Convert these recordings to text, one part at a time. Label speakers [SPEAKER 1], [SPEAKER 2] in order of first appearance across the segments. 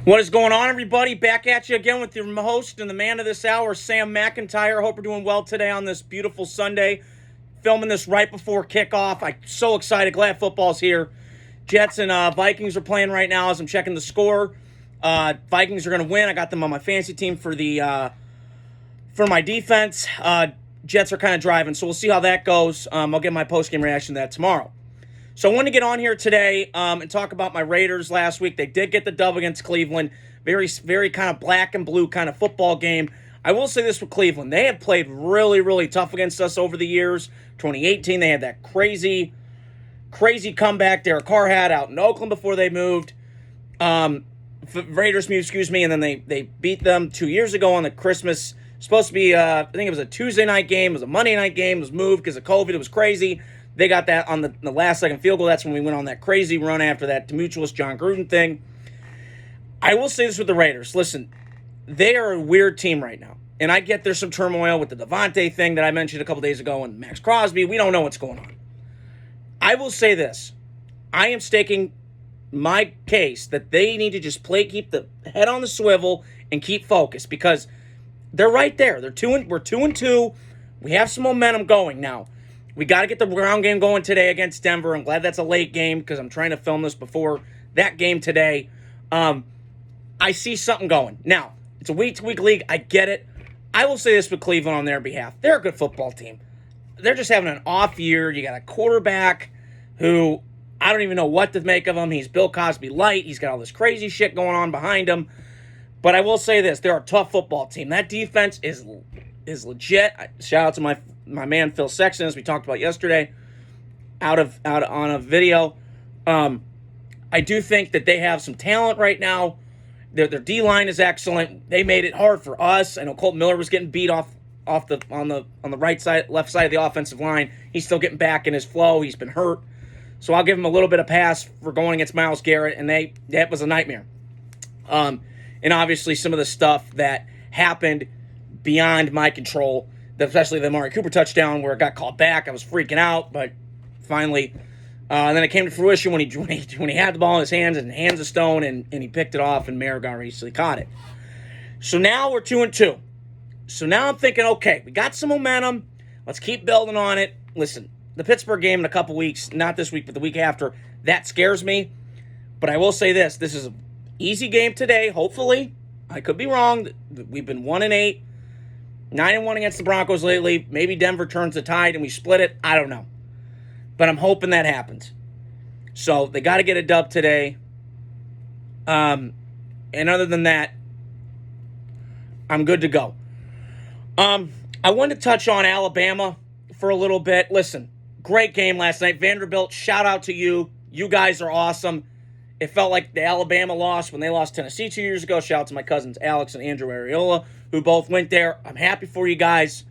[SPEAKER 1] What is going on, everybody? Back at you again with your host and the man of this hour, Sam McIntyre. Hope you're doing well today on this beautiful Sunday. Filming this right before kickoff. I'm so excited. Glad football's here. Jets and Vikings are playing right now as I'm checking the score. Vikings are going to win. I got them on my fantasy team for my defense. Jets are kind of driving, so we'll see how that goes. I'll get my post-game reaction to that tomorrow. So I wanted to get on here today and talk about my Raiders last week. They did get the dub against Cleveland. Very, very kind of black and blue kind of football game. I will say this with Cleveland. They have played really, really tough against us over the years. 2018, they had that crazy comeback Derek Carr had out in Oakland before they moved. Raiders, excuse me, and then they beat them 2 years ago on the Christmas. Supposed to be, I think it was a Tuesday night game. It was a Monday night game. It was moved because of COVID. It was crazy. They got that on the last-second field goal. That's when we went on that crazy run after that tumultuous John Gruden thing. I will say this with the Raiders. Listen, they are a weird team right now. And I get there's some turmoil with the Devontae thing that I mentioned a couple days ago and Max Crosby. We don't know what's going on. I will say this. I am staking my case that they need to just keep the head on the swivel and keep focused because they're right there. We're 2-2. We have some momentum going now. We got to get the ground game going today against Denver. I'm glad that's a late game because I'm trying to film this before that game today. I see something going. Now, it's a week-to-week league. I get it. I will say this with Cleveland on their behalf. They're a good football team. They're just having an off year. You got a quarterback who I don't even know what to make of him. He's Bill Cosby light. He's got all this crazy shit going on behind him. But I will say this. They're a tough football team. That defense is legit. Shout out to my man Phil Sexton, as we talked about yesterday, out on a video. I do think that they have some talent right now. Their D-line is excellent. They made it hard for us. I know Colt Miller was getting beat on the right side, left side of the offensive line. He's still getting back in his flow. He's been hurt. So I'll give him a little bit of pass for going against Myles Garrett, and that was a nightmare. And obviously some of the stuff that happened beyond my control, especially the Amari Cooper touchdown where it got called back. I was freaking out, but finally, and then it came to fruition when he had the ball in his hands and hands of stone, and he picked it off, and Marigar easily caught it. So now we're 2-2. So now I'm thinking, okay, we got some momentum. Let's keep building on it. Listen, the Pittsburgh game in a couple weeks, not this week, but the week after, that scares me. But I will say this is an easy game today, hopefully. I could be wrong. We've been 1-8. 9-1 against the Broncos lately. Maybe Denver turns the tide and we split it. I don't know. But I'm hoping that happens. So they got to get a dub today. And other than that, I'm good to go. I wanted to touch on Alabama for a little bit. Listen, great game last night. Vanderbilt, shout out to you. You guys are awesome. It felt like the Alabama loss when they lost Tennessee 2 years ago. Shout out to my cousins Alex and Andrew Areola, who both went there. I'm happy for you guys,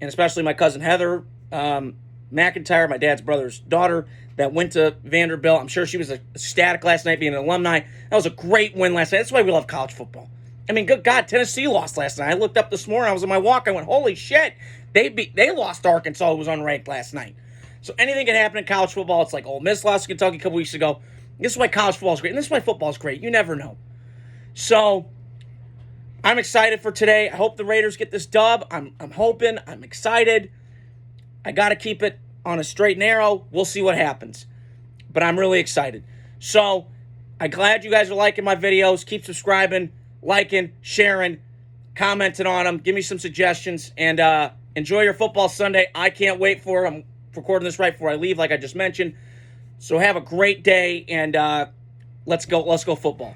[SPEAKER 1] and especially my cousin Heather McIntyre, my dad's brother's daughter, that went to Vanderbilt. I'm sure she was ecstatic last night being an alumni. That was a great win last night. That's why we love college football. I mean, good God, Tennessee lost last night. I looked up this morning. I was on my walk. I went, holy shit. They lost to Arkansas, who was unranked last night. So anything can happen in college football. It's like Ole Miss lost to Kentucky a couple weeks ago. This is why college football is great, and this is why football is great. You never know. So I'm excited for today. I hope the Raiders get this dub. I'm hoping. I'm excited. I got to keep it on a straight and narrow. We'll see what happens. But I'm really excited. So I'm glad you guys are liking my videos. Keep subscribing, liking, sharing, commenting on them. Give me some suggestions. And enjoy your football Sunday. I can't wait for it. I'm recording this right before I leave, like I just mentioned. So have a great day, and let's go football.